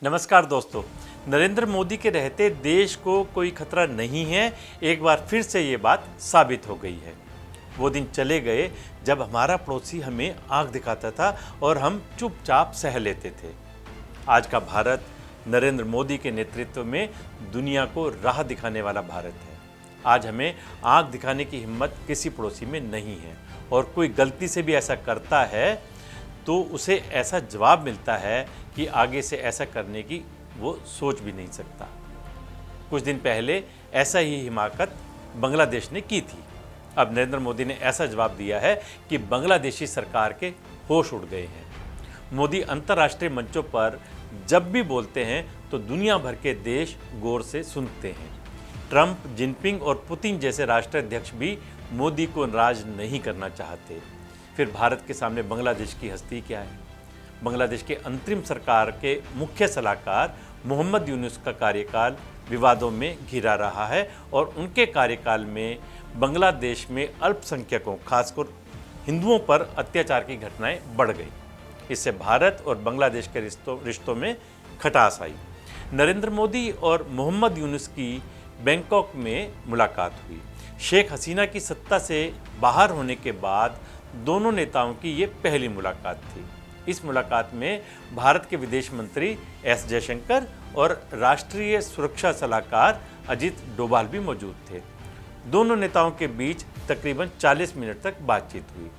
नमस्कार दोस्तों। नरेंद्र मोदी के रहते देश को कोई खतरा नहीं है, एक बार फिर से ये बात साबित हो गई है। वो दिन चले गए जब हमारा पड़ोसी हमें आंख दिखाता था और हम चुपचाप सह लेते थे। आज का भारत नरेंद्र मोदी के नेतृत्व में दुनिया को राह दिखाने वाला भारत है। आज हमें आंख दिखाने की हिम्मत किसी पड़ोसी में नहीं है, और कोई गलती से भी ऐसा करता है तो उसे ऐसा जवाब मिलता है कि आगे से ऐसा करने की वो सोच भी नहीं सकता। कुछ दिन पहले ऐसा ही हिमाकत बांग्लादेश ने की थी। अब नरेंद्र मोदी ने ऐसा जवाब दिया है कि बांग्लादेशी सरकार के होश उड़ गए हैं। मोदी अंतर्राष्ट्रीय मंचों पर जब भी बोलते हैं तो दुनिया भर के देश गौर से सुनते हैं। ट्रंप, जिनपिंग और पुतिन जैसे राष्ट्राध्यक्ष भी मोदी को नाराज नहीं करना चाहते। फिर भारत के सामने बांग्लादेश की हस्ती क्या है? बांग्लादेश के अंतरिम सरकार के मुख्य सलाहकार मोहम्मद यूनुस का कार्यकाल विवादों में घिरा रहा है, और उनके कार्यकाल में बांग्लादेश में अल्पसंख्यकों, खासकर हिंदुओं पर अत्याचार की घटनाएं बढ़ गई। इससे भारत और बांग्लादेश के रिश्तों में खटास आई। नरेंद्र मोदी और मोहम्मद यूनुस की बैंकॉक में मुलाकात हुई। शेख हसीना की सत्ता से बाहर होने के बाद दोनों नेताओं की ये पहली मुलाकात थी। इस मुलाकात में भारत के विदेश मंत्री एस जयशंकर और राष्ट्रीय सुरक्षा सलाहकार अजीत डोभाल भी मौजूद थे। दोनों नेताओं के बीच तकरीबन 40 मिनट तक बातचीत हुई।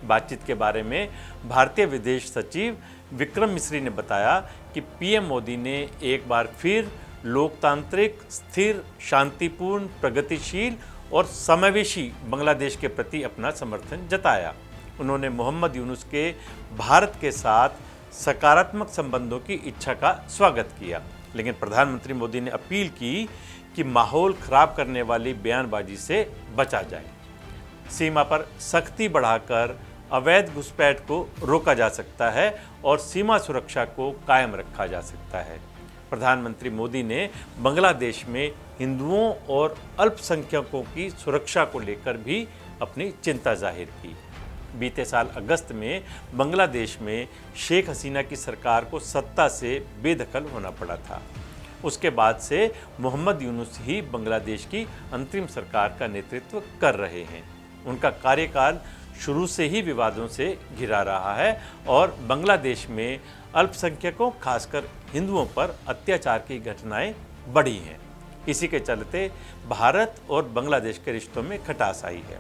बातचीत के बारे में भारतीय विदेश सचिव विक्रम मिस्री ने बताया कि पीएम मोदी ने एक बार फिर लोकतांत्रिक, स्थिर, शांतिपूर्ण, प्रगतिशील और समावेशी बांग्लादेश के प्रति अपना समर्थन जताया। उन्होंने मोहम्मद यूनुस के भारत के साथ सकारात्मक संबंधों की इच्छा का स्वागत किया, लेकिन प्रधानमंत्री मोदी ने अपील की कि माहौल खराब करने वाली बयानबाजी से बचा जाए। सीमा पर सख्ती बढ़ाकर अवैध घुसपैठ को रोका जा सकता है और सीमा सुरक्षा को कायम रखा जा सकता है। प्रधानमंत्री मोदी ने बांग्लादेश में हिंदुओं और अल्पसंख्यकों की सुरक्षा को लेकर भी अपनी चिंता जाहिर की। बीते साल अगस्त में बांग्लादेश में शेख हसीना की सरकार को सत्ता से बेदखल होना पड़ा था। उसके बाद से मोहम्मद यूनुस ही बांग्लादेश की अंतरिम सरकार का नेतृत्व कर रहे हैं। उनका कार्यकाल शुरू से ही विवादों से घिरा रहा है और बांग्लादेश में अल्पसंख्यकों, खासकर हिंदुओं पर अत्याचार की घटनाएं बढ़ी हैं। इसी के चलते भारत और बांग्लादेश के रिश्तों में खटास आई है।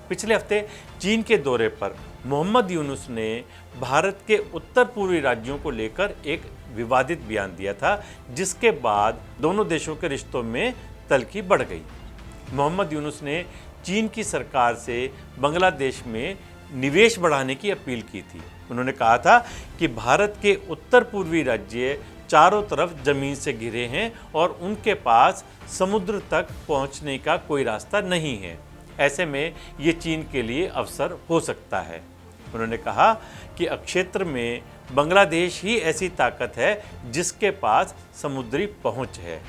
पिछले हफ्ते चीन के दौरे पर मोहम्मद यूनुस ने भारत के उत्तर पूर्वी राज्यों को लेकर एक विवादित बयान दिया था, जिसके बाद दोनों देशों के रिश्तों में तल्खी बढ़ गई। मोहम्मद यूनुस ने चीन की सरकार से बांग्लादेश में निवेश बढ़ाने की अपील की थी। उन्होंने कहा था कि भारत के उत्तर पूर्वी राज्य चारों तरफ जमीन से घिरे हैं और उनके पास समुद्र तक पहुंचने का कोई रास्ता नहीं है। ऐसे में ये चीन के लिए अवसर हो सकता है। उन्होंने कहा कि क्षेत्र में बांग्लादेश ही ऐसी ताकत है जिसके पास समुद्री पहुंच है।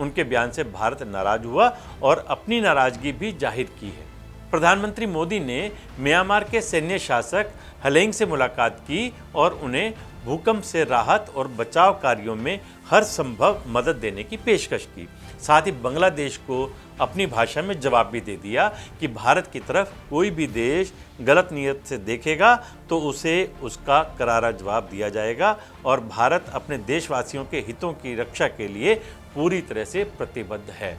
उनके बयान से भारत नाराज हुआ और अपनी नाराजगी भी जाहिर की है। प्रधानमंत्री मोदी ने म्यांमार के सैन्य शासक हलेंग से मुलाकात की और उन्हें भूकंप से राहत और बचाव कार्यों में हर संभव मदद देने की पेशकश की। साथ ही बांग्लादेश को अपनी भाषा में जवाब भी दे दिया कि भारत की तरफ कोई भी देश गलत नीयत से देखेगा तो उसे उसका करारा जवाब दिया जाएगा, और भारत अपने देशवासियों के हितों की रक्षा के लिए पूरी तरह से प्रतिबद्ध है।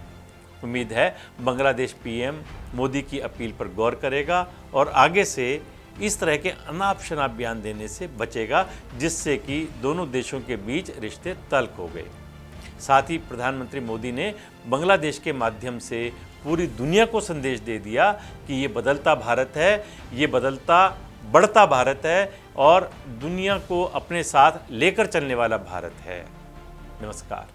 उम्मीद है बांग्लादेश पीएम मोदी की अपील पर गौर करेगा और आगे से इस तरह के अनाप शनाप बयान देने से बचेगा, जिससे कि दोनों देशों के बीच रिश्ते तल्ख हो गए। साथ ही प्रधानमंत्री मोदी ने बांग्लादेश के माध्यम से पूरी दुनिया को संदेश दे दिया कि ये बदलता भारत है, ये बदलता बढ़ता भारत है और दुनिया को अपने साथ लेकर चलने वाला भारत है। नमस्कार।